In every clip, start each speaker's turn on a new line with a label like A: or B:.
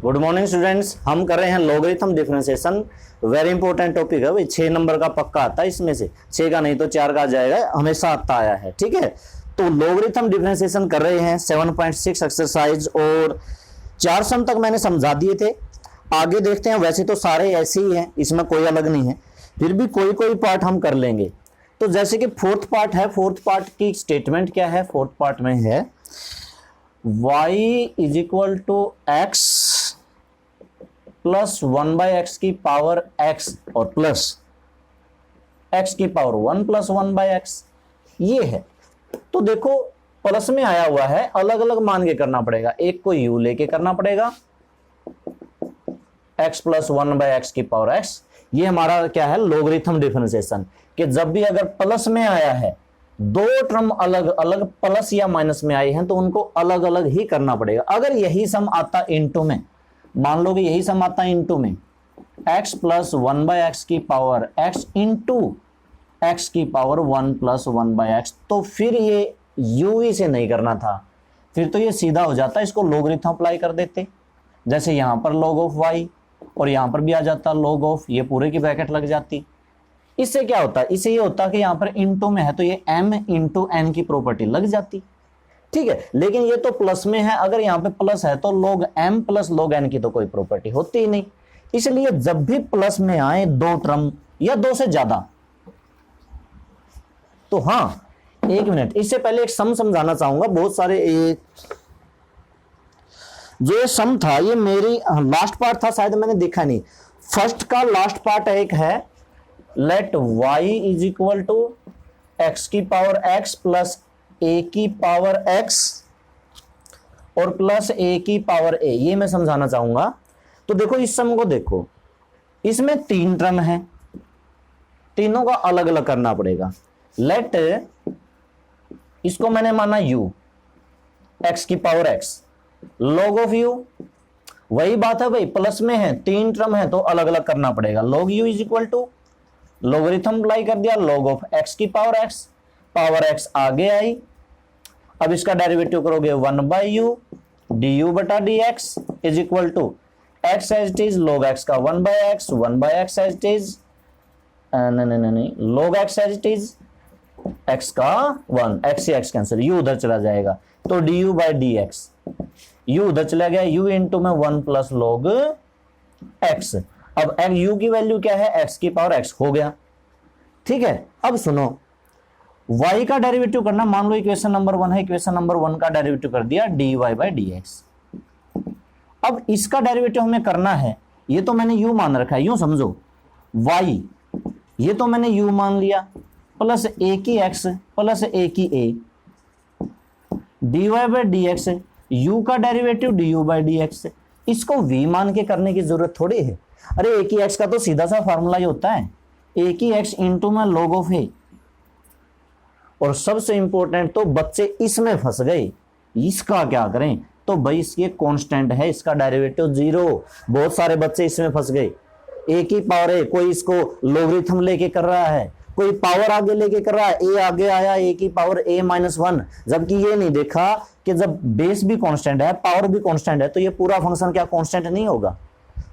A: Good morning students. हम कर रहे हैं logarithm differentiation. Very important topic है भाई। 6 नंबर का पक्का आता है, इसमें से 6 का नहीं तो 4 का आ जाएगा, हमेशा आता आया है। ठीक है, तो लॉगरिथम डिफरेंशिएशन कर रहे हैं 7.6 एक्सरसाइज, और 4 सम तक मैंने समझा दिए थे। आगे देखते हैं। वैसे तो सारे ऐसे ही हैं, इसमें कोई अलग नहीं है, फिर भी कोई कोई पार्ट हम कर लेंगे। तो जैसे कि फोर्थ पार्ट है, फोर्थ पार्ट की स्टेटमेंट क्या है? फोर्थ पार्ट में है y is equal to x plus 1/x की पावर x और प्लस x की पावर 1 प्लस 1/x, ये है। तो देखो प्लस में आया हुआ है, अलग अलग मान के करना पड़ेगा। एक को u लेके करना पड़ेगा, x प्लस 1/x की पावर x। ये हमारा क्या है? Logarithm differentiation. कि जब भी अगर प्लस में आया है, दो टर्म अलग अलग प्लस या माइनस में आए हैं, तो उनको अलग अलग ही करना पड़ेगा। अगर यही सम आता इनटू में, मान लो कि यही सम आता इनटू में, x प्लस 1/x की पावर x इंटू x की पावर 1 प्लस 1/x, तो फिर ये u से नहीं करना था, फिर तो ये सीधा हो जाता। इसको लॉगरिथम अप्लाई कर देते, जैसे यहां पर log ऑफ y और यहां पर भी आ जाता log ऑफ, ये पूरे की ब्रैकेट लग जाती। इससे क्या होता है? इससे ये होता कि यहां पर इनटू में है तो ये m इंटू n की प्रॉपर्टी लग जाती। ठीक है, लेकिन ये तो प्लस में है, अगर यहां पे प्लस है तो log m plus log n की तो कोई प्रॉपर्टी होती ही नहीं। इसलिए जब भी प्लस में आए दो टर्म या दो से ज्यादा, तो हाँ, एक मिनट, इससे पहले एक सम समझाना चाहूंगा। बहुत सारे जो ये सम था, ये मेरी लास्ट पार्ट था, शायद मैंने देखा नहीं। फर्स्ट का लास्ट पार्ट एक है, let y is equal to x की पावर x प्लस a की पावर x और प्लस a की पावर a। ये मैं समझाना चाहूंगा। तो देखो इस सम को देखो, इसमें 3 टर्म है, तीनों का अलग अलग करना पड़ेगा। लेट इसको मैंने माना u, x की power x, log of u, वही बात है भाई, प्लस में है, 3 टर्म है तो अलग अलग करना पड़ेगा। log u is equal to, logarithm apply कर दिया, log ऑफ x की पावर x आगे आई। अब इसका डेरिवेटिव करोगे 1/u du बटा dx is equal to x as it is, log x का 1/x एज इट इज, नहीं, log x as it is, x का 1, x से x कैंसिल, u उधर चला जाएगा, तो du बाई dx, u उधर चला गया, u इंटू में 1 प्लस log x। अब u की वैल्यू क्या है? x की पावर x हो गया। ठीक है, अब सुनो, y का डेरिवेटिव करना। मान लो इक्वेशन नंबर 1 है, इक्वेशन नंबर 1 का डेरिवेटिव कर दिया dy बाई dx। अब इसका डेरिवेटिव हमें करना है, ये तो मैंने u मान रखा है, यूं समझो, y ये तो मैंने u मान लिया, प्लस a की x प्लस a की a, dy by dx, u का डेरिवेटिव du बाई dx। इसको v मान के करने की जरूरत थोड़ी है। अरे a की x का तो सीधा सा फार्मूला ही होता है, a की x इंटू में log ऑफ a। और सबसे इंपॉर्टेंट, तो बच्चे इसमें फंस गए, इसका क्या करें? तो भाई इसके कांस्टेंट है, इसका डेरिवेटिव 0। बहुत सारे बच्चे इसमें फंस गए। a की पावर a, कोई इसको लॉगरिथम लेके कर रहा है, कोई पावर आगे लेके कर रहा है, a आगे आया a की पावर a माइनस 1, जबकि ये नहीं देखा कि जब बेस भी कांस्टेंट है, पावर भी कांस्टेंट है, तो ये पूरा फंक्शन क्या कांस्टेंट नहीं होगा?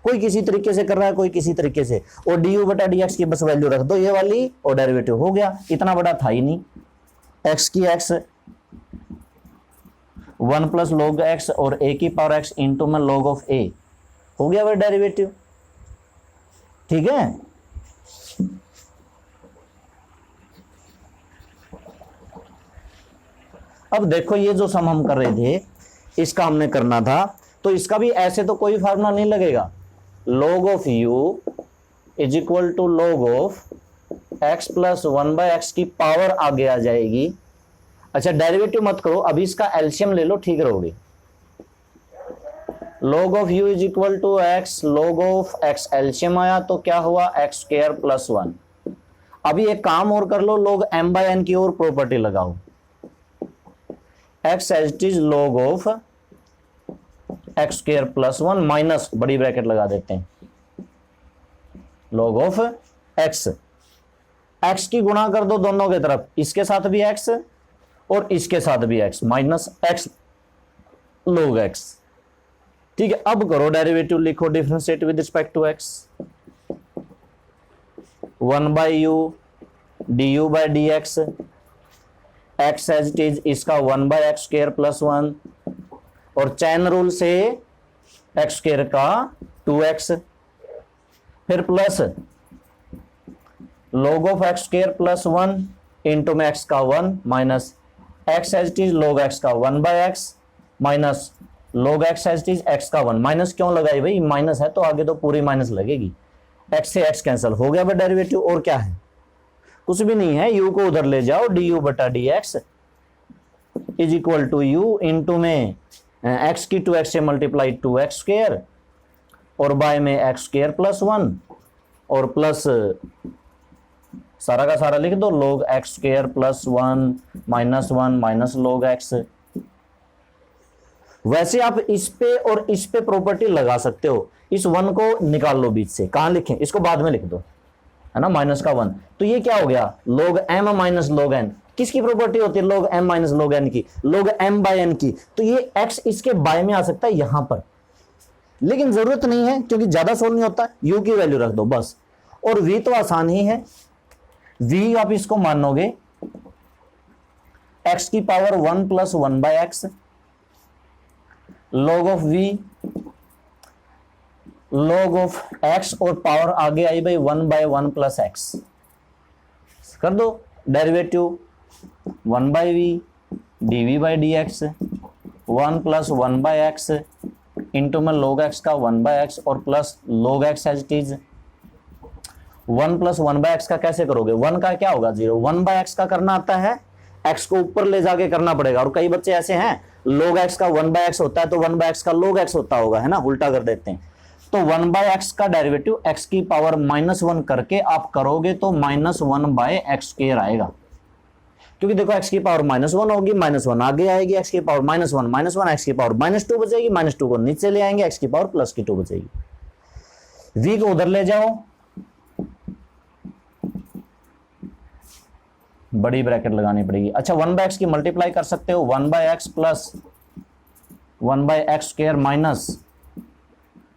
A: कोई किसी तरीके से कर रहा है, कोई किसी तरीके से, और du बटा dx की बस वैल्यू रख दो ये वाली, और डेरिवेटिव हो गया। इतना बड़ा था ही नहीं, x की x 1 प्लस log x और a की पावर x इंटू में log ऑफ a, हो गया वह डेरिवेटिव। ठीक है, अब देखो ये जो सम हम कर रहे थे, इसका हमने करना था, तो इसका भी ऐसे तो कोई फार्मूला नहीं लगेगा। log of u is equal to log of x plus 1/x की पावर आगे आ जाएगी। अच्छा, डेरिवेटिव मत करो, अभी इसका एलसीएम ले लो, ठीक रहोगे। log of u is equal to x, log of x LCM आया तो क्या हुआ? x square plus 1। अभी एक काम और कर लो, log m बाय n की और प्रॉपर्टी लगाओ, x as it is log of x square plus 1 minus बड़ी ब्रैकेट लगा देते हैं, log ऑफ x की गुणा कर दो दोनों के तरफ, इसके साथ भी x और इसके साथ भी x, minus x log x। ठीक है, अब करो डेरिवेटिव, लिखो differentiate with respect to x, 1/u du by dx, x as it is, इसका 1/x² + 1, और चैन रूल से x² का 2x, फिर plus log of x² + 1 into में x का 1 minus x as it is log x का 1/x minus log x as it is x का 1। Minus क्यों लगाई भाई, माइनस है तो आगे तो पूरी माइनस लगेगी, x से x कैंसिल हो गया डेरिवेटिव, और क्या है, कुछ भी नहीं है, u को उधर ले जाओ, du बटा dx is equal to u into में x की 2x से मल्टीप्लाई 2x², और बाय में x² + 1, और प्लस सारा का सारा लिख दो, log x² + 1 minus 1 minus log x। वैसे आप इस पे और इस पे प्रॉपर्टी लगा सकते हो, इस 1 को निकाल लो बीच से, कहां लिखें, इसको बाद में लिख दो, है ना, माइनस का 1, तो ये क्या हो गया, log m minus log n, किसकी प्रॉपर्टी होती है, log m minus log n की, log m/n की, तो ये x इसके बाय में आ सकता है यहां पर, लेकिन जरूरत नहीं है क्योंकि ज्यादा सोल्व नहीं होता, u की वैल्यू रख दो बस, और v तो आसान ही है, v आप इसको मानोगे x की power 1 + 1/x, log of v log of x, और पावर आगे आई भाई 1/1 + x, कर दो derivative 1/v dv/dx 1 + 1/x into में log x का 1/x, और plus log x as it is 1 + 1/x का कैसे करोगे, 1 का क्या होगा 0, 1/x का करना आता है, x को ऊपर ले जाके करना पड़ेगा, और कई बच्चे ऐसे हैं log x का 1/x होता है तो 1/x का log x होता होगा, है ना, उल्टा कर देते हैं, तो 1/x का डेरिवेटिव x की पावर -1 करके आप करोगे तो -1/x² आएगा, क्योंकि देखो x की पावर -1 होगी, -1 आगे आएगी, x की पावर -1 -1 x की पावर -2 बचेगी, -2 को नीचे ले आएंगे, x की पावर +2 बचेगी, v को उधर ले जाओ, बड़ी ब्रैकेट लगानी पड़ेगी, अच्छा 1/x की मल्टीप्लाई कर सकते हो, 1/x + 1/x² minus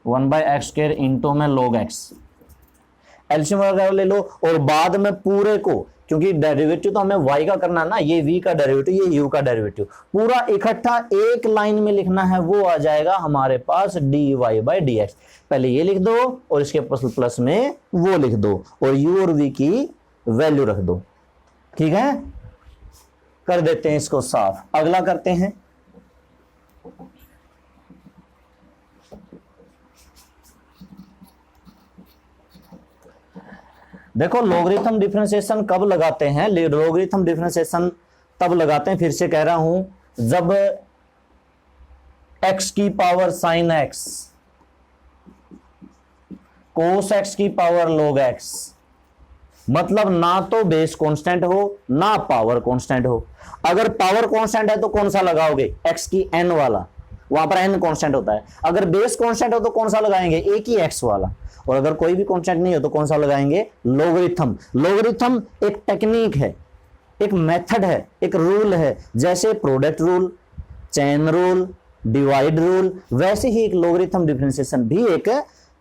A: 1/x² into में log x, एल्शियम वगैरह ले लो, और बाद में पूरे को, क्योंकि डेरिवेटिव तो हमें y का करना है ना, ये v का डेरिवेटिव, ये u का डेरिवेटिव, पूरा इकट्ठा एक लाइन में लिखना है, वो आ जाएगा हमारे पास dy/dx, पहले ये लिख दो और इसके प्लस में वो लिख दो, और u और v की वैल्यू रख दो, ठीक है, कर देते हैं इसको साफ, अगला करते हैं, देखो लॉगरिथम डिफरेंशिएशन कब लगाते हैं, लॉगरिथम डिफरेंशिएशन तब लगाते हैं, फिर से कह रहा हूं, जब x की power sin x cos x की पावर log x, मतलब ना तो बेस कांस्टेंट हो ना पावर कांस्टेंट हो, अगर पावर कांस्टेंट है तो कौन सा लगाओगे, x की n वाला, वहां पर n कांस्टेंट होता है, अगर बेस कांस्टेंट हो तो कौन सा लगाएंगे, एक ही x वाला, और अगर कोई भी कांस्टेंट नहीं हो तो कौन सा लगाएंगे, लॉगरिथम। लॉगरिथम एक टेक्निक है, एक मेथड है, एक रूल है, जैसे product rule, chain rule, divide rule, वैसे ही एक लॉगरिथम डिफरेंशिएशन भी एक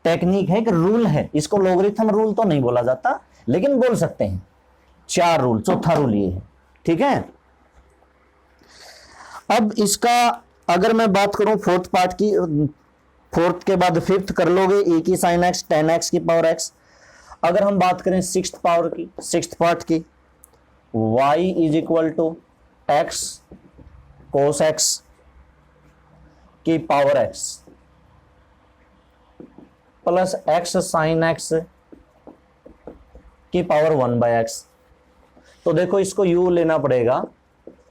A: टेक्निक है, एक रूल है, इसको लॉगरिथम रूल तो नहीं बोला जाता, लेकिन बोल सकते हैं, 4 रूल, चौथा रूल ये है, ठीक है। अब इसका अगर मैं बात करूं फोर्थ पार्ट की, फोर्थ के बाद फिफ्थ कर लोगे, ए की साइन एक्स, 10x की पावर x, अगर हम बात करें सिक्स्थ पावर की, सिक्स्थ पार्ट की, y is equal to x cos x की power x plus x sine x की पावर 1/x, तो देखो इसको u लेना पड़ेगा,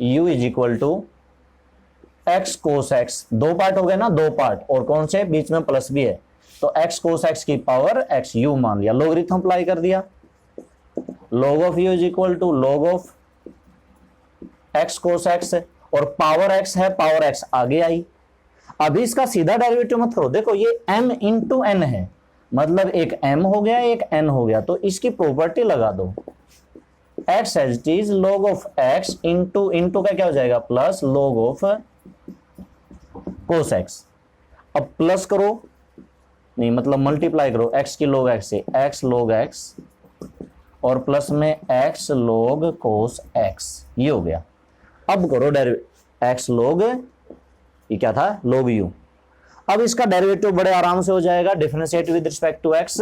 A: u is equal to x cos x, 2 part हो गए ना, 2 पार्ट, और कौन से बीच में प्लस भी है, तो x cos x की पावर x u मान लिया, लॉगरिथम अप्लाई कर दिया, log of u is equal to log of x cos x, और पावर x है, पावर x आगे आई, अभी इसका सीधा डेरिवेटिव मत करो, देखो ये m इंटू n है, मतलब एक m हो गया एक n हो गया, तो इसकी प्रॉपर्टी लगा दो, x as it is log of x into का क्या हो जाएगा, plus log of cos x। अब प्लस करो, नहीं मतलब मल्टीप्लाई करो x की log x से x log x और प्लस में x log cos x, ये हो गया। अब करो x log, ये क्या था, log u। अब इसका डेरिवेटिव बड़े आराम से हो जाएगा, differentiate with respect to x,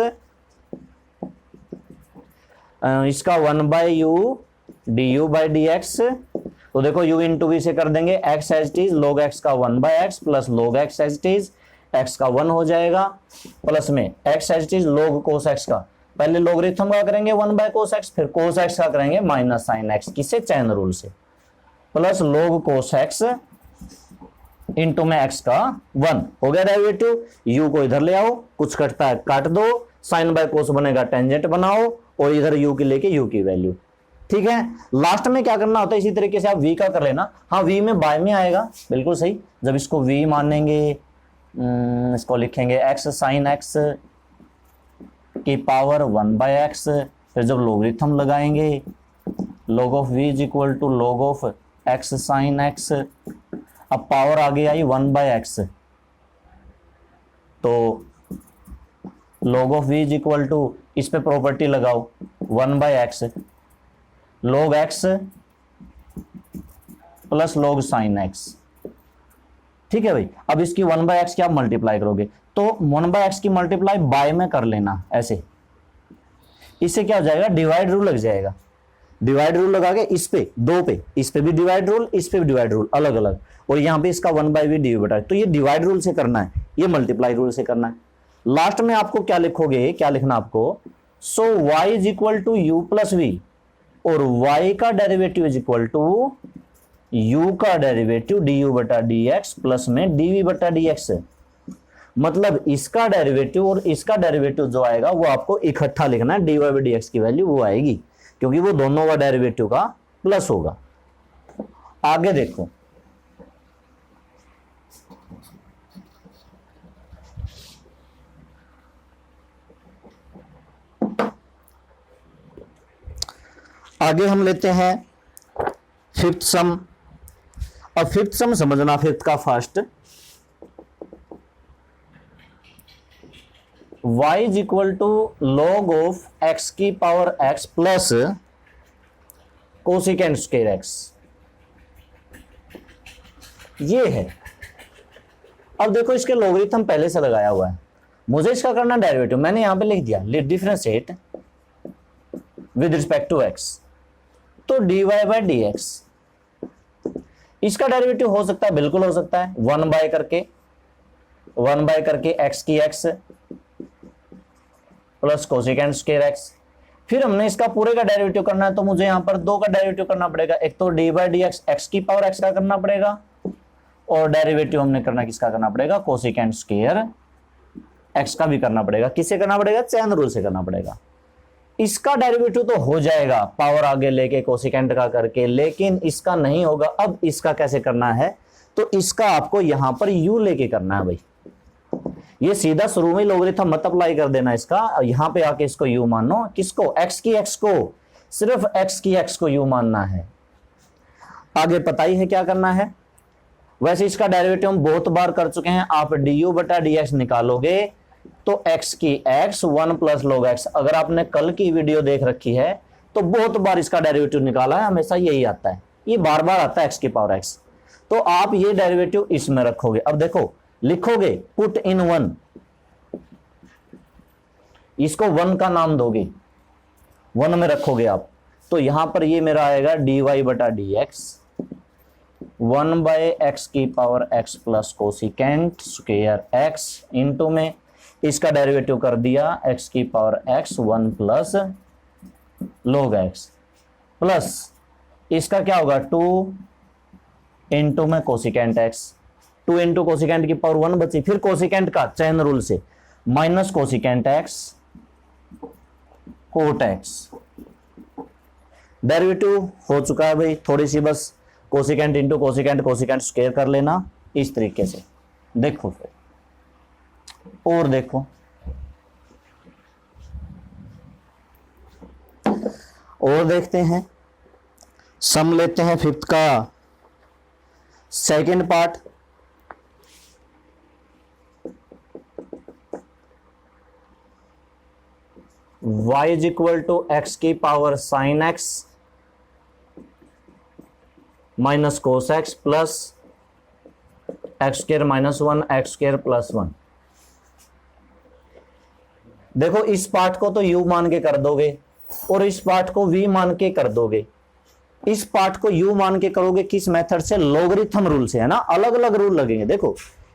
A: इसका 1/u du/dx। तो देखो u इंटू वी से कर देंगे, x as it is log x का 1/x plus log x as it is x का 1 हो जाएगा, प्लस में x as it is log cos x का, पहले लोगरिथम का करेंगे 1/cos x, फिर cos x का करेंगे माइनस साइन x, किससे, चैन रूल से, plus log cos x into में x का 1 हो गया डेरिवेटिव। u को इधर ले आओ, कुछ कटता है काट दो, साइन बाय कोस बनेगा टेंजेंट बनाओ, और इधर u की लेके u की वैल्यू। ठीक है, लास्ट में क्या करना होता है, इसी तरीके से आप v का कर लेना। हाँ, v में बाय में आएगा, बिल्कुल सही। जब इसको v मानेंगे, इसको लिखेंगे x साइन x की पावर 1/x, फिर जब लोगरिथम लगाएंगे log of v is equal to log of x sine x, अब पावर आगे आई 1/x, तो log of v is equal to, इस पे प्रॉपर्टी लगाओ 1/x log x plus log sine x। ठीक है भाई, अब इसकी 1/x की आप मल्टीप्लाई करोगे, तो 1/x की मल्टीप्लाई बाय में कर लेना ऐसे, इससे क्या हो जाएगा, डिवाइड रूल लग जाएगा। डिवाइड रूल लगा के इस पे, दो पे, इस पे भी डिवाइड रूल, इस पे भी डिवाइड रूल, अलग अलग, और यहां पे इसका 1/v डी बटा, तो ये डिवाइड रूल से करना है, ये मल्टीप्लाई रूल से करना है। लास्ट में आपको क्या लिखोगे, क्या लिखना आपको, so y is equal to u plus v, और y का derivative is equal to u का डेरिवेटिव du बटा dx प्लस में dv बटा dx। मतलब इसका डेरिवेटिव और इसका डेरिवेटिव जो आएगा वो आपको इकट्ठा लिखना है, dy बाई dx की वैल्यू वो आएगी, क्योंकि वो दोनों का डेरिवेटिव का प्लस होगा। आगे देखो, आगे हम लेते हैं फिफ्थ सम। अब फिफ्थ सम समझना, फिफ्थ का first, y is equal to log of x की power x plus cosecant square x, ये है। अब देखो इसके लोगरिथम पहले से लगाया हुआ है, मुझे इसका करना डेरिवेटिव, मैंने यहां पे लिख दिया differentiate with respect to x, तो dy बाई dx, इसका डेरिवेटिव हो सकता है, बिल्कुल हो सकता है, 1 बाय करके x की x plus cosecant square x। फिर हमने इसका पूरे का डेरिवेटिव करना है, तो मुझे यहां पर दो का डेरिवेटिव करना पड़ेगा, एक तो dy बाई dx x की पावर x का करना पड़ेगा, और डेरिवेटिव हमने करना किसका करना पड़ेगा, कोसिकेंट स्क्वायर x का भी करना पड़ेगा। किससे करना पड़ेगा, चैन रूल से करना पड़ेगा। इसका डेरिवेटिव तो हो जाएगा पावर आगे लेके कोसिकेंट का करके, लेकिन इसका नहीं होगा। अब इसका कैसे करना है, तो इसका आपको यहां पर u लेके करना है भाई, ये सीधा शुरू में लोगरिथम मत अप्लाई कर देना इसका, यहां पे आके इसको u मानो, किसको, x की x को, सिर्फ x की x को u मानना है। आगे पता ही है क्या करना है। वैसे इसका डेरिवेटिव हम बहुत बार कर चुके हैं, आप du बटा dx निकालोगे तो x की x 1 प्लस log x, अगर आपने कल की वीडियो देख रखी है तो बहुत बार इसका डेरिवेटिव निकाला है, हमेशा यही आता है, ये बार बार आता है x की पावर x। तो आप ये डेरिवेटिव इसमें रखोगे। अब देखो लिखोगे पुट इन 1, इसको 1 का नाम दोगे, 1 में रखोगे आप, तो यहां पर ये मेरा आएगा dy बटा dx 1 बाय x की power x plus cosecant square x into में इसका डेरिवेटिव कर दिया x की power x 1 plus log x, plus इसका क्या होगा 2 इंटू में कोसिकेंट x, 2 इंटू कोसिकेंट की पावर 1 बची, फिर कोसिकेंट का चैन रूल से minus cosecant x cot x। Derivative हो चुका है भाई, थोड़ी सी बस cosecant into cosecant cosecant square कर लेना इस तरीके से। देखो फिर और देखो, और देखते हैं, सम लेते हैं फिफ्थ का second part. y is equal to x की power sine x minus cos x plus x square minus one x square plus one. देखो इस पार्ट को तो u मान के कर दोगे और इस पार्ट को v मान के कर दोगे। इस पार्ट को u मान के करोगे किस मेथड से? लॉगरिथम रूल से, है ना। अलग अलग रूल लगेंगे। देखो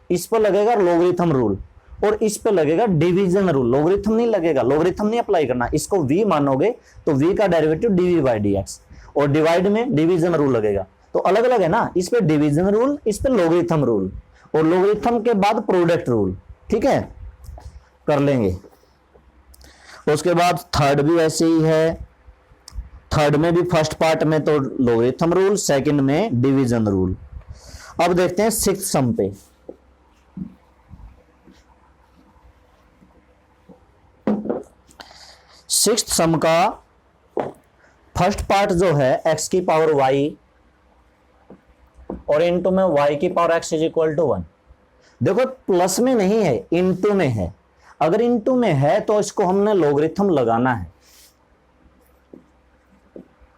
A: इस पर लगेगा लॉगरिथम रूल और इस पे लगेगा डिवीजन रूल। लॉगरिथम नहीं लगेगा, लॉगरिथम नहीं अप्लाई करना। इसको v मानोगे तो v का डेरिवेटिव dv बाई dx और डिवाइड में डिवीजन रूल लगेगा। तो अलग अलग है ना, इस पे डिवीजन रूल, इस पे लॉगरिथम रूल और लॉगरिथम के बाद प्रोडक्ट रूल। ठीक है, कर लेंगे। उसके बाद थर्ड भी ऐसे ही है। थर्ड में भी फर्स्ट पार्ट में तो लॉगरिथम रूल, सेकंड में डिवीजन रूल। अब देखते हैं सिक्स्थ सम पे। सिक्स्थ सम का फर्स्ट पार्ट जो है x की पावर y और इनटू में y की power x is equal to 1। देखो प्लस में नहीं है, इनटू में है। अगर इनटू में है तो इसको हमने लॉगरिथम लगाना है।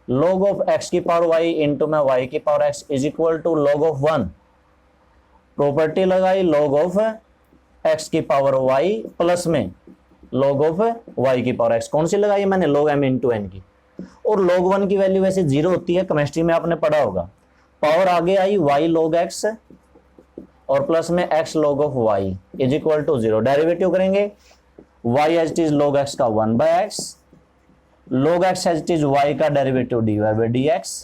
A: log ऑफ x की पावर y इनटू में y की power x is equal to log of 1। Property लगाई log ऑफ x की पावर y प्लस में log ऑफ y की पावर x। कौन सी लगाई मैंने? log m इंटू n की। और log 1 की वैल्यू वैसे 0 होती है, केमिस्ट्री में आपने पढ़ा होगा। पावर आगे आई y log x और प्लस में x log of y is equal to 0। Derivative करेंगे y as it is log x का 1 by x, log x as it is y का derivative dy by dx,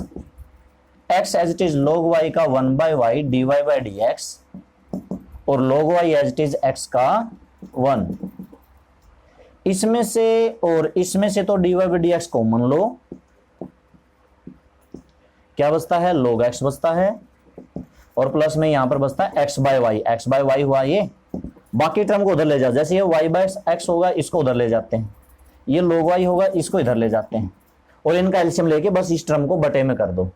A: x as it is log y का 1 by y dy by dx और log y as it is x का 1। इसमें से और इसमें से तो dy बाई dx कॉमन लो, क्या बचता है? log x बचता है और प्लस में यहां पर बचता है x by y. x by y हुआ ये, बाकी टर्म को उधर ले जाओ। जैसे ये y बाय x होगा, इसको उधर ले जाते हैं। ये log y होगा, इसको इधर ले जाते हैं और इनका एलसीएम लेके बस इस टर्म को बटे में कर दो।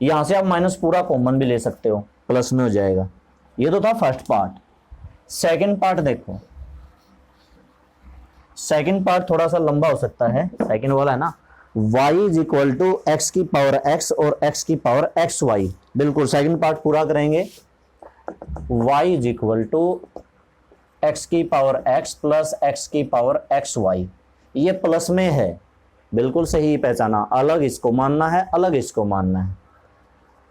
A: यहां से आप माइनस पूरा कॉमन भी ले सकते हो, प्लस में हो जाएगा। ये तो था फर्स्ट पार्ट। सेकंड पार्ट देखो, सेकंड पार्ट थोड़ा सा लंबा हो सकता है। सेकंड वाला है ना, y is equal to x की पावर x और x की पावर एक्स वाई। बिल्कुल सेकंड पार्ट पूरा करेंगे। y is equal to x की पावर x प्लस x की पावर एक्स वाई। ये प्लस में है, बिल्कुल सही पहचाना। अलग इसको मानना है, अलग इसको मानना है।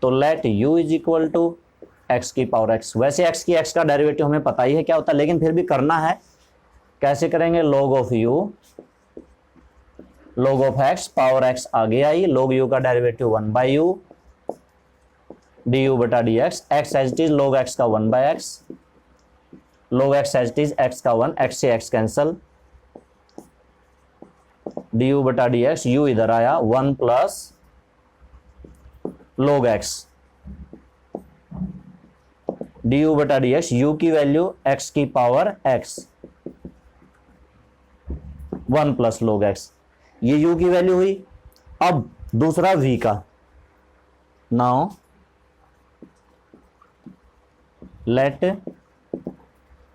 A: तो let u is equal to x की पावर x। वैसे x की x का डेरिवेटिव हमें पता ही है क्या होता है, लेकिन फिर भी करना है। कैसे करेंगे? log of u, log of x, power x आगे आई, log u का डेरिवेटिव 1 बाई u du बटा dx, x as it is log x का 1 by x, log x as it is x का 1, x से x कैंसल, du बटा dx, u इधर आया 1 प्लस log x, du बटा dx, u की value x की power x 1 plus log x, ये u की वैल्यू हुई। अब दूसरा v का, now let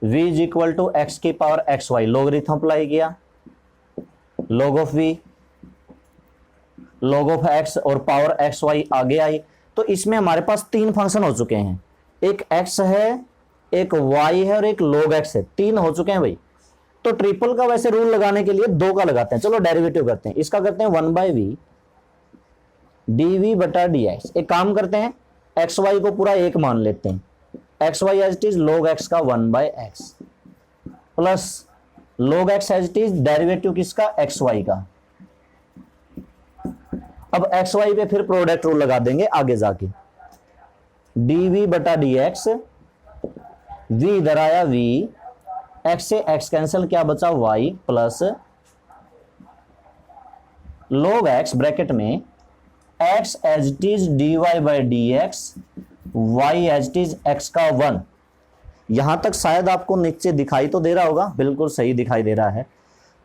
A: v is equal to x की power x y. Logarithm apply किया, log of v, log of x और पावर एक्स वाई आगे आई। तो इसमें हमारे पास तीन फंक्शन हो चुके हैं, एक x है, एक y है और एक log x है। तीन हो चुके हैं भाई। तो ट्रिपल का वैसे रूल लगाने के लिए दो का लगाते हैं। चलो डेरिवेटिव करते हैं। इसका करते हैं 1 बाई वी dv बटा dx। एक काम करते हैं, एक्स वाई को पूरा एक मान लेते हैं। X y as it is log x का 1 by x plus log x as it is derivative किसका? एक्स वाई का। अब एक्स वाई पे फिर प्रोडक्ट रूल लगा देंगे आगे जाके। dv बटा dx, v इधर आया v, x से x कैंसिल, क्या बचा? y plus log x bracket में x as it is dy by dx, y as it is x का 1। यहां तक शायद आपको नीचे दिखाई तो दे रहा होगा, बिल्कुल सही दिखाई दे रहा है।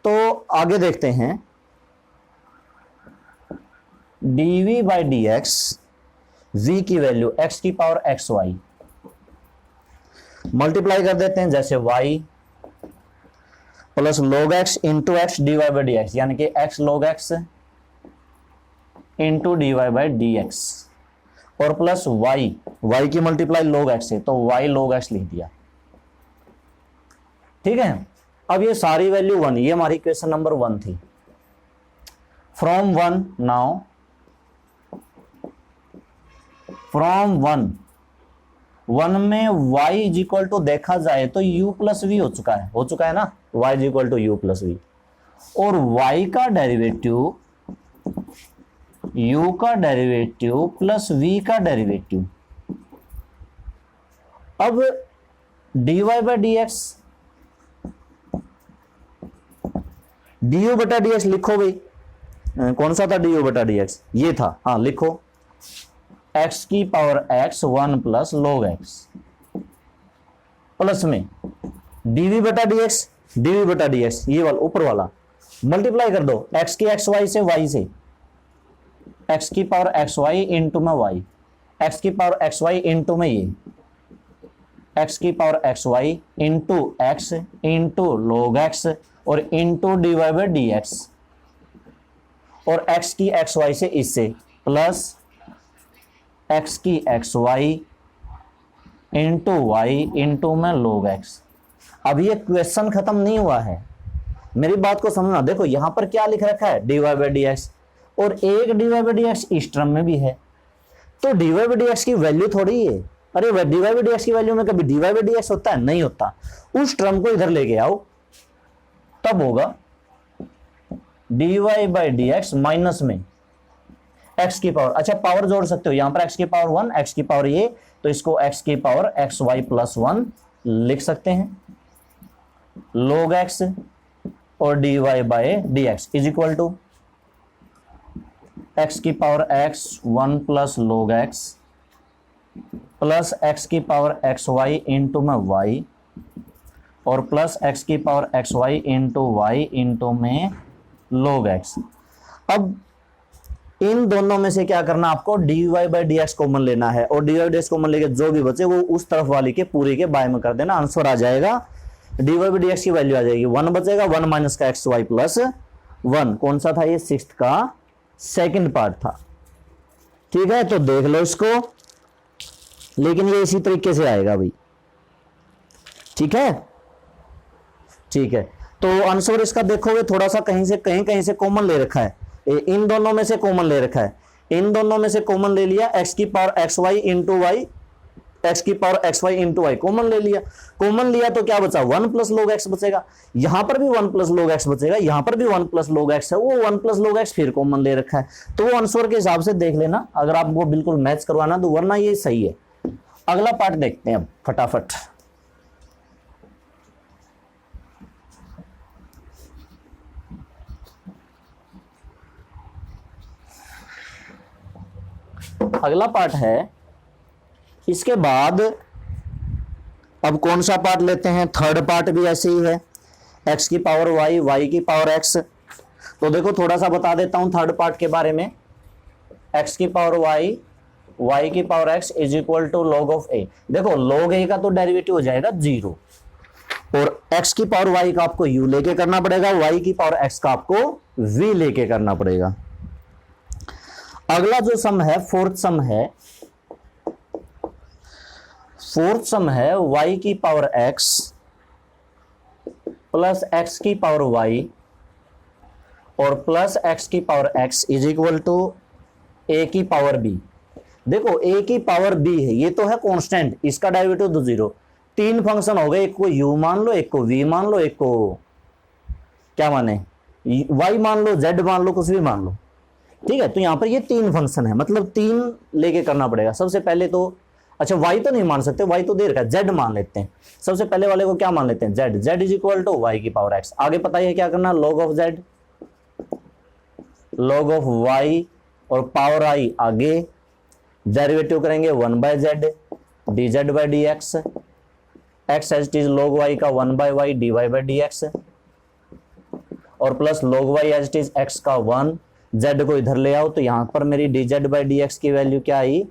A: तो आगे देखते हैं, dv बाई dx, v की वैल्यू x की पावर एक्स वाई, मल्टीप्लाई कर देते हैं जैसे y plus log x into x d y by d x, यानी कि x log x into d y by d x, और प्लस y की मल्टीप्लाई log x है तो y log x लिख दिया। ठीक है, अब ये सारी वैल्यू 1, ये हमारी इक्वेशन नंबर 1 थी। फ्रॉम 1 नाउ, फ्रॉम 1 में y इज इक्वल टू देखा जाए तो u प्लस वी हो चुका है ना, y is equal to u plus v, और y का डेरिवेटिव u का डेरिवेटिव प्लस v का डेरिवेटिव। अब dy by d x, du बटा डी एक्स लिखो भाई, कौन सा था du बटा डी एक्स, ये था, हाँ लिखो, x की power x 1 plus log x plus में dv बटा dx, ये वाला ऊपर वाला मल्टीप्लाई कर दो x की xy से y से, x की पावर xy इंटू में y, x की पावर xy इंटू में ये x की power xy into x into log x और इंटू dy बाई dx, और x की xy से इससे प्लस x की xy इंटू वाई इंटू में log x। अब ये क्वेश्चन खत्म नहीं हुआ है, मेरी बात को समझना। देखो यहां पर क्या लिख रखा है, dy बाई डी एक्स, और एक dy बाई डी एक्स इस टर्म में भी है, तो dy बाई डी एक्स की वैल्यू थोड़ी है, अरे dy बाई डी एक्स की वैल्यू में कभी dy बाई डी एक्स होता है, नहीं होता। उस टर्म को इधर लेके आओ, तब होगा dy by d x minus में x की पावर, अच्छा पावर जोड़ सकते हो, यहां पर x की पावर 1, x की पावर ये, तो इसको x की पावर xy प्लस 1 लिख सकते हैं, log x और dy by d x is equal to x की power x 1 plus log x plus x की पावर xy इंटू में y, और प्लस x की power xy into y into में log x। अब इन दोनों में से क्या करना, आपको dy by d x common लेना है, और dy by d x common लेके जो भी बचे वो उस तरफ वाली के पूरे के बाय में कर देना, आंसर आ जाएगा, dy बाई डी एक्स की वैल्यू आ जाएगी 1 बचेगा, 1 माइनस का xy प्लस 1, कौन सा था ये, 6th का सेकंड पार्ट था। ठीक है, तो देख लो इसको, लेकिन ये इसी तरीके से आएगा भाई। ठीक है, ठीक है, तो आंसर इसका देखोगे थोड़ा सा कहीं से कॉमन ले रखा है, इन दोनों में से कॉमन ले रखा है, इन दोनों में से कॉमन ले लिया, x की power xy into y, x की power xy into y common ले लिया, कॉमन लिया तो क्या बचा, 1 प्लस log x बचेगा, यहां पर भी 1 प्लस log x बचेगा, यहां पर भी 1 प्लस log x है, वो 1 प्लस log x फिर कॉमन ले रखा है, तो वो आंसर के हिसाब से देख लेना अगर आपको बिल्कुल मैच करवाना, तो वरना ये सही है। अगला पार्ट देखते हैं अब फटाफट। अगला पार्ट है, इसके बाद अब कौन सा पार्ट लेते हैं, थर्ड पार्ट भी ऐसे ही है, x की पावर y, y की पावर x। तो देखो थोड़ा सा बता देता हूं थर्ड पार्ट के बारे में, x की पावर y, y की power x is equal to log of a। देखो log a का तो डेरिवेटिव हो जाएगा 0, और x की पावर y का आपको u लेके करना पड़ेगा, y की पावर x का आपको v लेके करना पड़ेगा। अगला जो सम है, फोर्थ सम है y की पावर x प्लस x की पावर y और प्लस x की power x is equal to a की पावर b। देखो a की पावर b है, ये तो है कांस्टेंट, इसका डेरिवेटिव तो 0। 3 फंक्शन हो गए, एक को u मान लो, एक को v मान लो, एक को क्या माने y मान लो, z मान लो, कुछ भी मान लो। ठीक है, तो यहां पर ये 3 फंक्शन है, मतलब 3 लेके करना पड़ेगा। सबसे पहले तो अच्छा y तो नहीं मान सकते, y तो दे रखा है, z मान लेते हैं। सबसे पहले वाले को क्या मान लेते हैं, z is equal to y की पावर x। आगे पता है क्या करना, log of z, log of y और पावर i आगे, डेरिवेटिव करेंगे 1 by z dz by dx, x as it is log y का 1 by y dy by dx, और plus log y as it is x का 1, z को इधर ले आओ तो यहां पर मेरी dz बाय dx की वैल्यू क्या आई,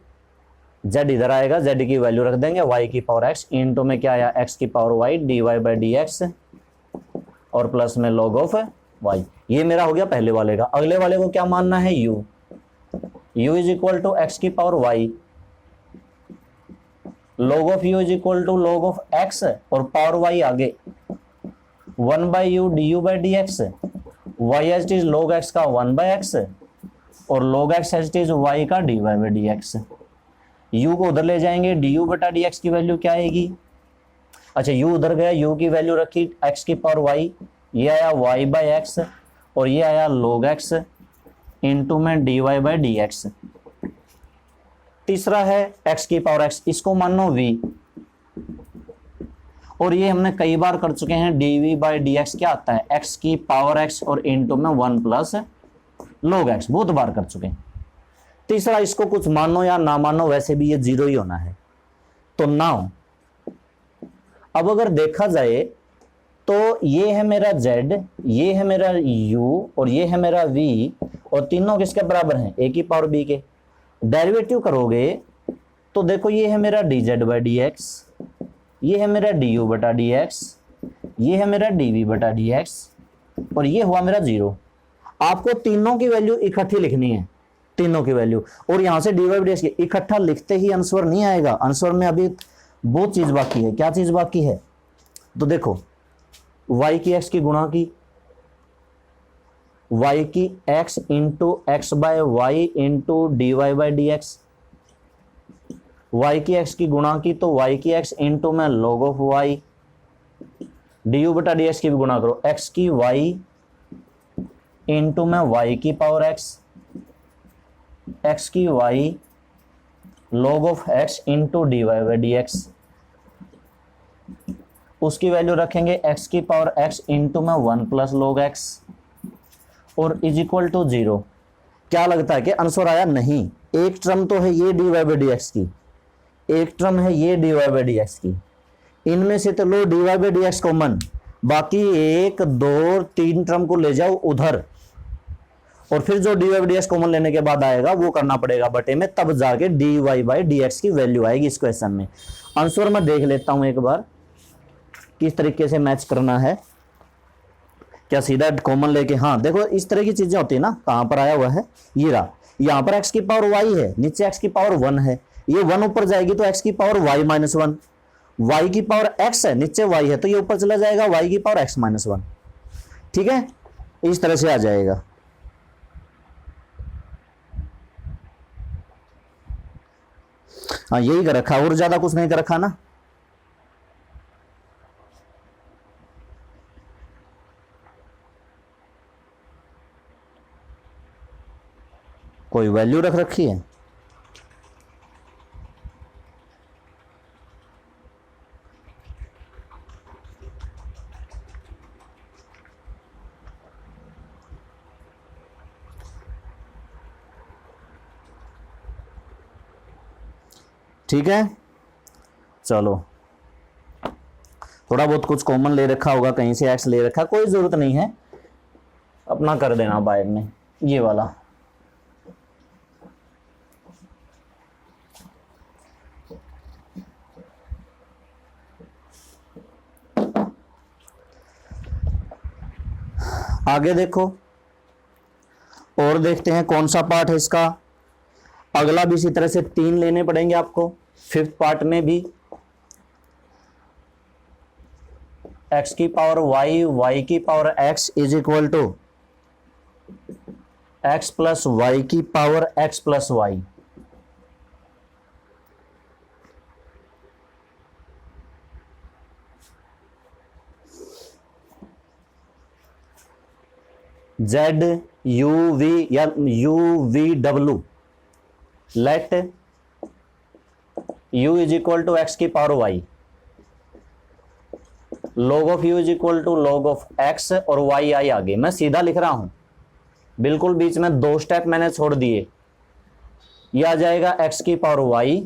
A: z इधर आएगा, z की वैल्यू रख देंगे y की पावर x, इनटू में क्या आया x की power y dy by dx, और प्लस में log ऑफ y। ये मेरा हो गया पहले वाले का। अगले वाले को क्या मानना है, u is equal to x की power y, log of u is equal to log of x और पावर y आगे 1/u du by dx, y as it is log x का 1/x और log x as it is y का dy by dx। u को उधर ले जाएंगे, du बटा dx की वैल्यू क्या आएगी, अच्छा u उधर गया, u की वैल्यू रखी x की पावर y, ये आया y बाई एक्स और ये आया log x इंटू में dy बाई dx। तीसरा है x की पावर x, इसको मानो v, और ये हमने कई बार कर चुके हैं, dv बाई dx क्या आता है, x की पावर x और इंटू में 1 प्लस log x, बहुत बार कर चुके हैं। तीसरा इसको कुछ मानो या ना मानो, वैसे भी ये जीरो ही होना है। तो नाउ अब अगर देखा जाए तो ये है मेरा z, ये है मेरा u और ये है मेरा v, और तीनों किसके बराबर हैं, a की पावर b के। डेरिवेटिव करोगे तो देखो ये है मेरा dz बाई dx, ये है मेरा du बटा dx, ये है मेरा dv बटा dx और ये हुआ मेरा जीरो। आपको तीनों की वैल्यू इकट्ठी लिखनी है, तीनों की वैल्यू, और यहां से dy बाई dx की इकट्ठा लिखते ही आंसर नहीं आएगा। आंसर में अभी बहुत चीज बाकी है। क्या चीज बाकी है, तो देखो y की x की गुणा की, y की x into x by y into d y by d x, y की x की गुणा की तो y की x इंटू में log of y, d u बटा डी एक्स की भी गुणा करो, x की y इंटू में y की पावर x, x की y log of x into d y by d x, उसकी वैल्यू रखेंगे x की पावर x इंटू में 1 प्लस log x और इज इक्वल टू 0। क्या लगता है कि आंसर आया, नहीं। एक टर्म तो है ये dy बाई डी एक्स की, एक टर्म है ये dy बाई डी एक्स की, इनमें से तो लो dy by d x common, बाकी 1 2 3 टर्म को ले जाओ उधर, और फिर जो dy by d x common लेने के बाद आएगा वो करना पड़ेगा बटे में, तब जाके dy बाई डी एक्स की वैल्यू आएगी इस क्वेश्चन में। आंसर मैं देख लेता हूं एक बार किस तरीके से मैच करना है, क्या सीधा कॉमन लेके, हाँ देखो इस तरह की चीजें होती है ना। कहां पर आया हुआ है, ये रहा, यहां पर x की पावर y है, नीचे x की पावर 1 है, ये 1 ऊपर जाएगी तो x की पावर y माइनस 1, y की पावर x है, नीचे y है तो ये ऊपर चला जाएगा y की पावर x माइनस 1। ठीक है, इस तरह से आ जाएगा। हाँ यही कर रखा, और ज्यादा कुछ नहीं कर रखा ना। कोई वैल्यू रख रखी है, ठीक है। चलो थोड़ा बहुत कुछ कॉमन ले रखा होगा, कहीं से एक्स ले रखा, कोई जरूरत नहीं है, अपना कर देना बाद में ये वाला। आगे देखो और देखते हैं कौन सा पार्ट है इसका। अगला भी इसी तरह से 3 लेने पड़ेंगे आपको। फिफ्थ पार्ट में भी x की पावर y, y की power x is equal to x plus y की power x plus y. Z u v या u v w, let u is equal to x की power y, log of u is equal to log of x और y आई आगे। मैं सीधा लिख रहा हूं, बिल्कुल बीच में 2 स्टेप मैंने छोड़ दिए। यह आ जाएगा x की पावर y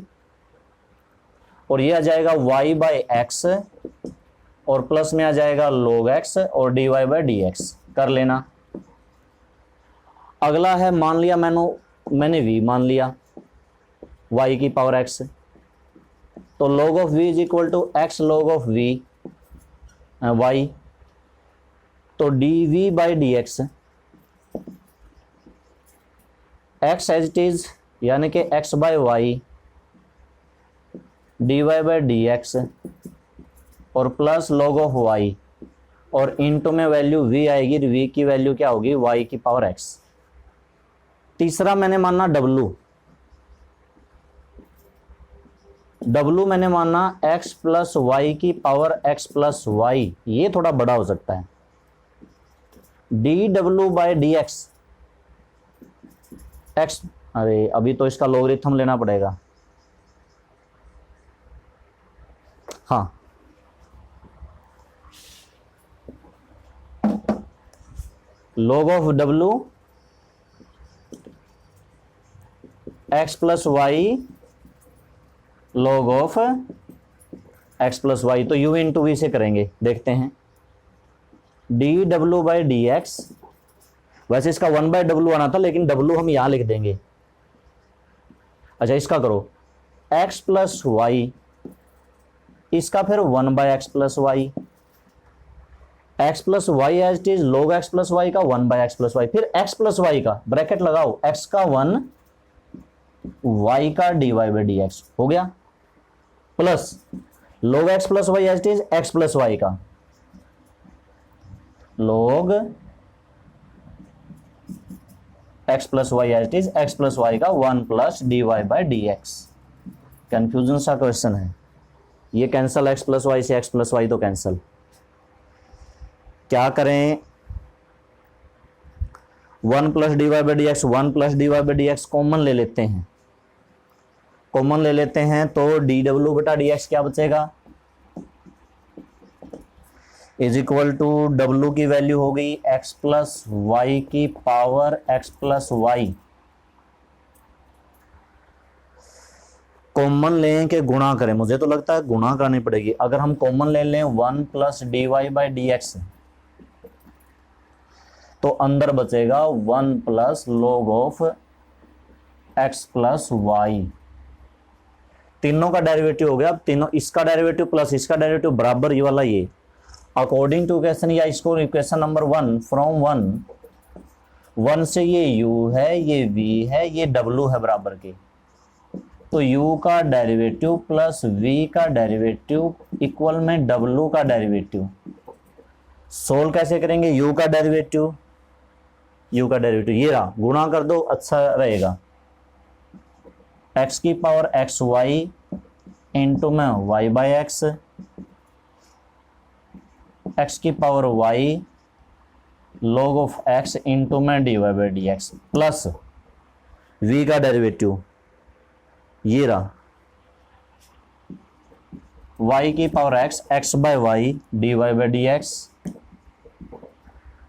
A: और यह आ जाएगा y बाई एक्स और प्लस में आ जाएगा log x और dy बाई डी एक्स। कर लेना। अगला है, मान लिया मैंने v मान लिया y की पावर x, तो log of v is equal to x log of v y, तो d by d x x as it is यानी कि x by y d y by d x और plus log of y और into में value v आएगी, v की value क्या होगी y की पावर x। तीसरा मैंने माना w मैंने माना x प्लस वाई की पावर x प्लस वाई, ये थोड़ा बड़ा हो सकता है, डी डब्ल्यू बाई डी एक्स एक्स, अरे अभी तो इसका लॉगरिथम लेना पड़ेगा, हाँ log of w x plus y log of x plus y, तो u इंटू वी से करेंगे, देखते हैं डी डब्ल्यू बाई डी एक्स, वैसे इसका 1 बाई डब्ल्यू आना था लेकिन w हम यहां लिख देंगे। अच्छा इसका करो x प्लस वाई, इसका फिर 1 by x plus y, x plus y as it is log x plus y का 1 बाई एक्स प्लस वाई, फिर x प्लस वाई का ब्रैकेट लगाओ, x का 1 y का d y by d x हो गया, plus log x plus y as it is x plus y का log x plus y as it is x plus y का 1 plus d y by d x. Confusion सा question है ये, cancel x plus Y से x plus y तो cancel, क्या करें 1 plus d y by d x, 1 plus d y by d x common ले लेते हैं, कॉमन ले लेते हैं तो डी डब्ल्यू बटा डी एक्स क्या बचेगा इज इक्वल टू डब्ल्यू की वैल्यू हो गई एक्स प्लस वाई की power x plus Y, common लें कि गुणा करें, मुझे तो लगता है गुणा करनी पड़ेगी। अगर हम कॉमन ले लें 1 plus d y by d x तो अंदर बचेगा 1 plus log of x plus y, तीनों का डेरिवेटिव हो गया, अब तीनों इसका डेरिवेटिव प्लस इसका डेरिवेटिव बराबर ये वाला, ये अकॉर्डिंग टू इक्वेशन या इसको इक्वेशन नंबर 1 फ्रॉम 1 से ये u है, ये v है, ये w है बराबर के, तो u का डेरिवेटिव प्लस v का डेरिवेटिव इक्वल में w का डेरिवेटिव। सोल्व कैसे करेंगे, u का डेरिवेटिव ये रहा, गुणा कर दो अच्छा रहेगा, x की पावर एक्स वाई इंटू में y बाई एक्स, x की power y log of x into में d y by d x plus v का डेरिवेटिव ये रहा, y की power x by y d y by d x,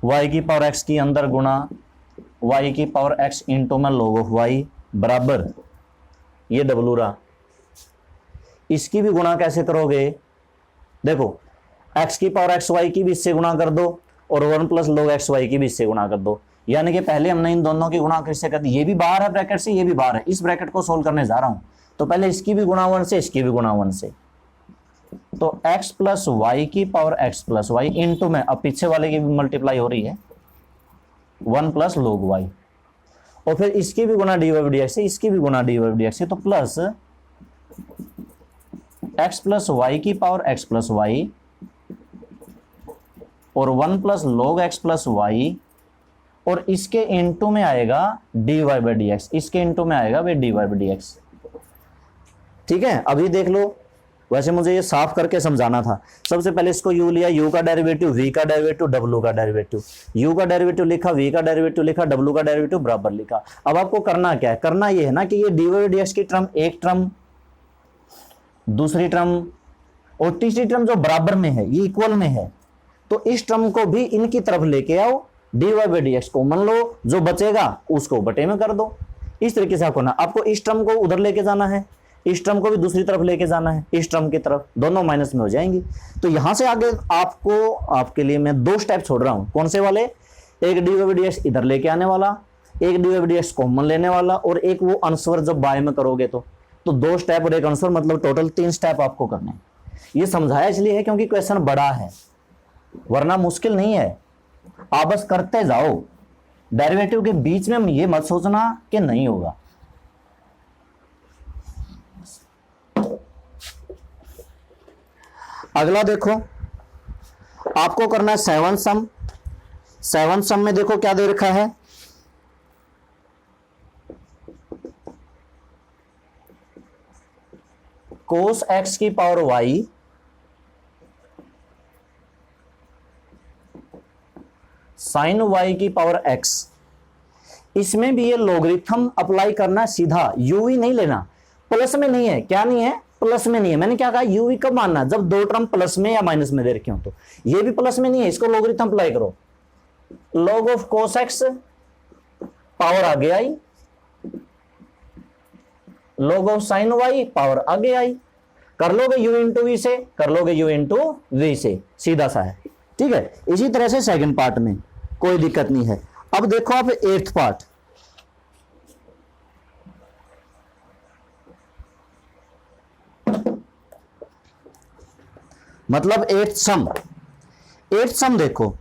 A: y की power x की अंदर गुणा y की पावर x इंटू में log ऑफ y बराबर ये w रहा। इसकी भी गुणा कैसे करोगे, देखो x की पावर एक्स वाई की भी इससे गुणा कर दो और 1 प्लस log एक्स वाई की भी इससे गुणा कर दो, यानी कि पहले हमने इन दोनों की गुणा किससे कर दी, ये भी बाहर है ब्रैकेट से, ये भी बाहर है, इस ब्रैकेट को सोल्व करने जा रहा हूं तो पहले इसकी भी गुणा 1 से इसकी भी गुणा 1 से, तो x प्लस वाई की power x plus y into में, अब पीछे वाले की भी मल्टीप्लाई हो रही है 1 प्लस log y, और फिर इसकी भी गुणा डी वाई डी एक्स से, इसकी भी गुणा डी वाई डी एक्स से, तो प्लस x प्लस वाई की पावर x प्लस वाई और 1 plus log x plus y, और इसके इंटू में आएगा d y by d x, इसके इंटू में आएगा वे d y by d x. ठीक है, अभी देख लो, वैसे मुझे ये साफ करके समझाना था। सबसे पहले इसको u लिया, u का डेरिवेटिव, v का डेरिवेटिव, w का डेरिवेटिव, u का डेरिवेटिव लिखा, v का डेरिवेटिव लिखा, w का डेरिवेटिव बराबर लिखा। अब आपको करना क्या है, करना ये है ना कि ये डी वाई डी एक्स की टर्म, एक टर्म, दूसरी टर्म और तीसरी टर्म जो बराबर में है, ये इक्वल में है, तो इस टर्म को भी इनकी तरफ लेके आओ, d y by d x common लो, जो बचेगा उसको बटे में कर दो। इस तरीके से आपको ना, आपको इस टर्म को उधर लेके जाना है, इस टर्म को भी दूसरी तरफ लेके जाना है, इस टर्म की तरफ, दोनों माइनस में हो जाएंगी। तो यहां से आगे आपको, आपके लिए मैं 2 स्टेप छोड़ रहा हूं। कौन से वाले, एक d y by d x इधर लेके आने वाला, एक d y by d x common लेने वाला, और एक वो आंसर जब बाय में करोगे तो 2 स्टेप और एक आंसर, मतलब टोटल 3 स्टेप आपको करने। ये समझाया इसलिए है क्योंकि क्वेश्चन बड़ा है, वरना मुश्किल नहीं है। आप बस करते जाओ, डेरिवेटिव के बीच में ये मत सोचना कि नहीं होगा। अगला देखो, आपको करना है सेवन सम। सेवन सम में देखो क्या दे रखा है, कोस एक्स की पावर वाई साइन वाई की पावर एक्स। इसमें भी ये लॉगरिथम अप्लाई करना सीधा, यूवी नहीं लेना, प्लस में नहीं है। क्या नहीं है? प्लस में नहीं है। मैंने क्या कहा, यूवी कब मानना, जब दो टर्म प्लस में या माइनस में दे रखे हो। तो ये भी प्लस में नहीं है, इसको लॉगरिथम अप्लाई करो। Log of cos x power आगे आई, log of sine y power आगे आई। कर लोगे u इंटू वी से, कर लोगे u इंटू वी से, सीधा सा है। ठीक है, इसी तरह से सेकंड पार्ट में कोई दिक्कत नहीं है। अब देखो आप एट्थ पार्ट, मतलब एट्थ सम। एट्थ सम देखो,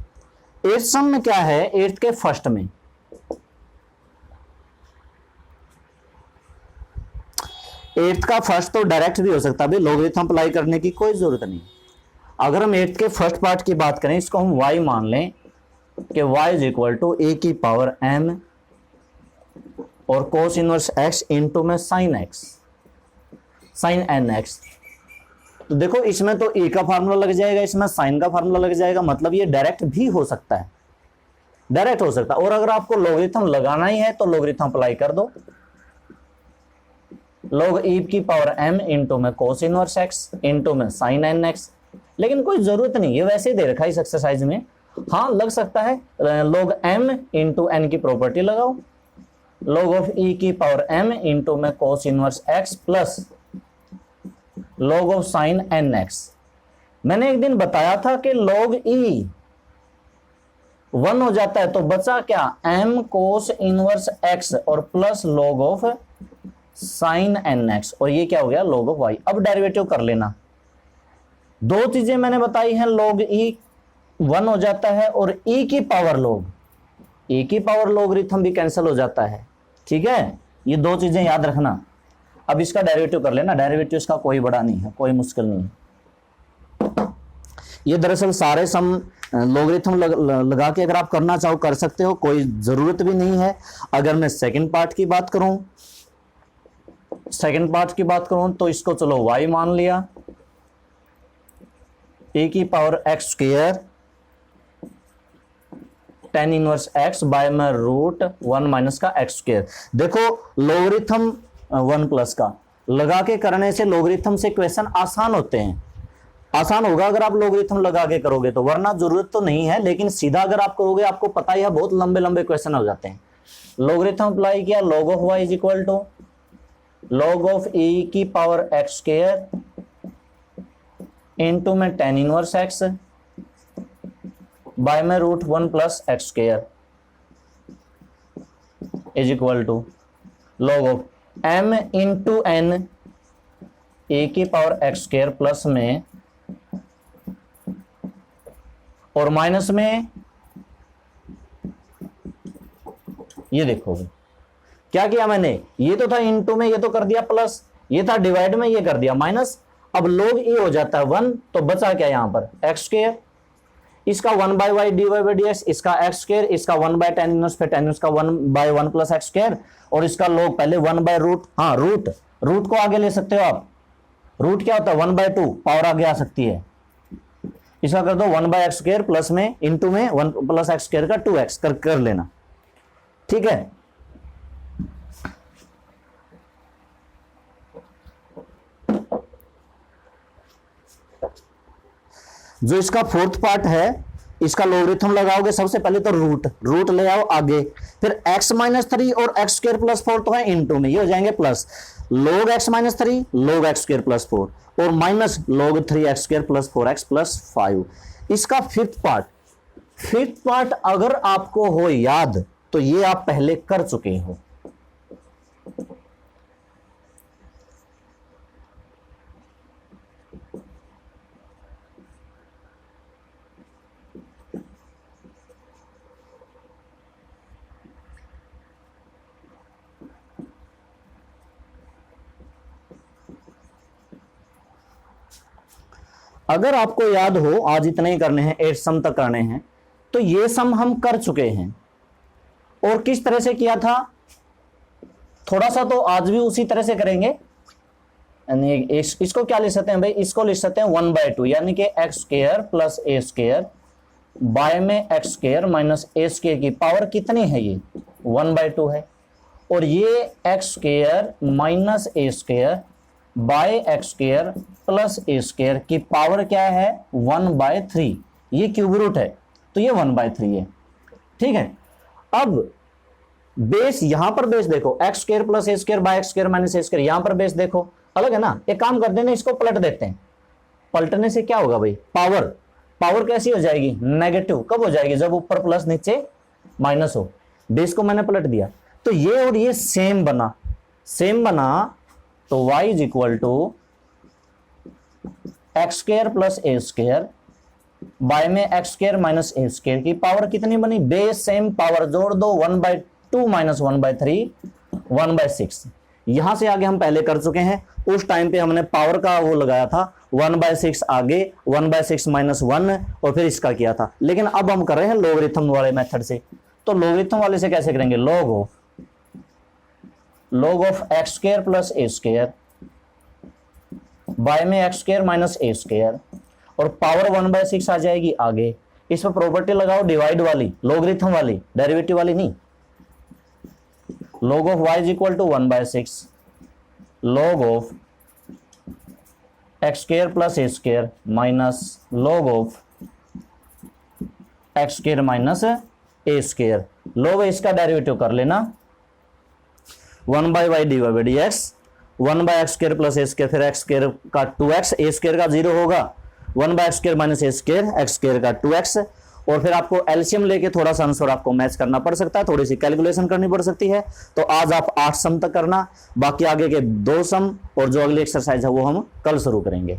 A: एट्थ सम में क्या है, एट्थ के फर्स्ट में एट्थ का फर्स्ट तो डायरेक्ट भी हो सकता है, लॉगरिथम अप्लाई करने की कोई जरूरत नहीं। अगर हम एट्थ के फर्स्ट पार्ट की बात करें, इसको हम y मान लें कि y is equal to a की पावर m और कोस इनवर्स x इंटू में sine x, sine n x. तो देखो इसमें तो ए का फार्मूला लग जाएगा, इसमें साइन का फार्मूला लग जाएगा, मतलब ये डायरेक्ट भी हो सकता है, डायरेक्ट हो सकता है। और अगर आपको लॉगरिथम लगाना ही है तो लॉगरिथम अप्लाई कर दो, log e की पावर m इंटू में कोस इनवर्स x इंटू में साइन एन एक्स। लेकिन कोई जरूरत नहीं, ये वैसे दे रखा है इस एक्सरसाइज में। हाँ लग सकता है, log m इंटू एन की प्रॉपर्टी लगाओ, log ऑफ e की पावर m इंटू में cos inverse x plus log of sine n x. मैंने एक दिन बताया था कि log e 1 हो जाता है तो बचा क्या, m कोस इनवर्स x और plus log of sine n x, और ये क्या हो गया, log ऑफ y। अब डेरिवेटिव कर लेना। दो चीजें मैंने बताई हैं, log e 1 हो जाता है और e की पावर log, e की पावर लॉगरिथम भी कैंसिल हो जाता है। ठीक है, ये दो चीजें याद रखना। अब इसका डेरिवेटिव कर लेना, डेरिवेटिव इसका कोई बड़ा नहीं है, कोई मुश्किल नहीं है। ये दरअसल सारे सम लॉगरिथम लगा के अगर आप करना चाहो कर सकते हो, कोई जरूरत भी नहीं है। अगर मैं सेकंड पार्ट की बात करूं, तो इसको चलो y मान लिया, ए की power x square tan inverse x by में रूट 1 माइनस का एक्स स्क्वायर। देखो लॉगरिथम 1 प्लस का लगा के करने से लॉगरिथम से क्वेश्चन आसान होते हैं, आसान होगा अगर आप लॉगरिथम लगा के करोगे तो, वरना जरूरत तो नहीं है। लेकिन सीधा अगर आप करोगे, आपको पता ही है बहुत लंबे लंबे क्वेश्चन हो जाते हैं। लॉगरिथम अप्लाई किया, log of y is equal to log of e की पावर एक्स स्क्वायर इंटू में टेन इनवर्स एक्स बाय में root 1 plus x square is equal to log of m into n a की power x square plus में और minus में, ये देखोगे क्या किया मैंने, ये तो था इंटू में, ये तो कर दिया प्लस, ये था डिवाइड में, ये कर दिया माइनस। अब log e हो जाता है 1, तो बचा क्या यहां पर, एक्स स्क्वायर। इसका 1 by y d y by d x, इसका एक्स स्क्वायर, इसका 1 बाय टेन इनवर्स, फिर टेन इनवर्स का 1 बाय 1 प्लस एक्स स्क्वायर, और इसका log पहले 1 बाय रूट, हाँ रूट को आगे ले सकते हो आप। रूट क्या होता है, 1 बाय 2, पावर आगे आ सकती है। इसका कर दो 1 बाय एक्स स्क्वायर प्लस में इंटू में 1 प्लस एक्स स्क्वायर का 2x कर लेना। ठीक है, जो इसका फोर्थ पार्ट है, इसका लॉगरिथम लगाओगे सबसे पहले तो रूट ले आओ आगे, फिर x माइनस 3 और एक्स स्क्वायर प्लस 4 तो है इंटू में, ये हो जाएंगे plus log x minus 3 log x square plus 4 और minus log 3 x square plus 4x plus 5। इसका फिफ्थ पार्ट अगर आपको हो याद तो ये आप पहले कर चुके हो। अगर आपको याद हो, आज इतने ही करने हैं, 8 सम तक करने हैं, तो ये सम हम कर चुके हैं। और किस तरह से किया था, थोड़ा सा तो आज भी उसी तरह से करेंगे। यानी इसको क्या लिख सकते हैं भाई, इसको लिख सकते हैं 1/2, यानी कि x square plus a square by में x square minus a square की पावर कितनी है, ये 1/2 है। और ये x square minus a square bye x square plus a square की पावर क्या है, 1/3। ये क्यूब रूट है तो ये 1/3 है, ठीक है। अब बेस, यहां पर बेस देखो, x square plus a square bye x square minus a square, यहां पर बेस देखो अलग है ना। एक काम करते हैं, इसको पलट देते हैं। पलटने से क्या होगा भाई, पावर कैसी हो जाएगी, नेगेटिव। कब हो जाएगी, जब ऊपर प्लस नीचे माइनस हो। बेस को मैंने पलट दिया तो ये और ये सेम बना तो y is equal to x square plus a square by में x square minus a square की पावर कितनी बनी, बेस सेम, पावर जोड़ दो, 1/2 माइनस 1/3 1/6। यहां से आगे हम पहले कर चुके हैं, उस टाइम पे हमने पावर का वो लगाया था 1/6 आगे, 1/6 माइनस 1 और फिर इसका किया था। लेकिन अब हम कर रहे हैं लोगरिथम वाले मेथड से। तो लोगरिथम वाले से कैसे करेंगे, log of x square plus a square by में x square minus a square और पावर 1/6 आ जाएगी आगे। इस पर प्रॉपर्टी लगाओ डिवाइड वाली, लोगरिथम वाली, डेरिवेटिव वाली नहीं। log of y is equal to 1/6 log of x square plus a square minus log of x square minus a square. log इसका डेरिवेटिव कर लेना, 1/y divide by dx, 1/x square plus a square, फिर x square का 2x, a square का 0 होगा, 1/x square minus a square, x square का 2x। और फिर आपको एलसीएम लेके थोड़ा सा आंसर आपको मैच करना पड़ सकता है, थोड़ी सी कैलकुलेशन करनी पड़ सकती है। तो आज आप 8 सम तक करना, बाकी आगे के 2 सम और जो अगली एक्सरसाइज है वो हम कल शुरू करेंगे।